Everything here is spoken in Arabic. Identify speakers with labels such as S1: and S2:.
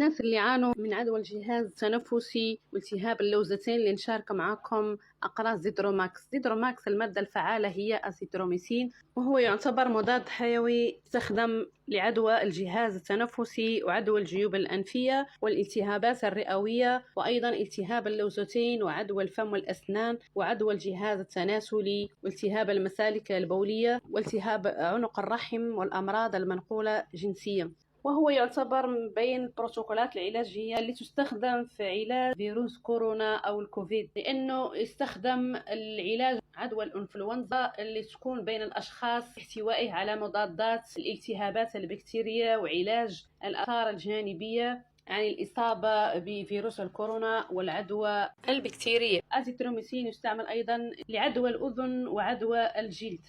S1: الناس اللي يعانوا من عدوى الجهاز التنفسي والتهاب اللوزتين اللي نشارك معكم أقراص زيتروماكس. زيتروماكس المادة الفعالة هي أسيتروميسين، وهو يعتبر مضاد حيوي يستخدم لعدوى الجهاز التنفسي وعدوى الجيوب الأنفية والالتهابات الرئوية، وأيضا التهاب اللوزتين وعدوى الفم والأسنان وعدوى الجهاز التناسلي والتهاب المسالك البولية والتهاب عنق الرحم والأمراض المنقولة جنسيا. وهو يعتبر من بين بروتوكولات العلاجية اللي تستخدم في علاج فيروس كورونا أو الكوفيد، لأنه يستخدم العلاج عدوى الإنفلونزا اللي تكون بين الأشخاص احتوائه على مضادات الالتهابات البكتيرية وعلاج الآثار الجانبية عن الإصابة بفيروس الكورونا والعدوى البكتيرية. أزيثروميسين يستعمل أيضا لعدوى الأذن وعدوى الجلد.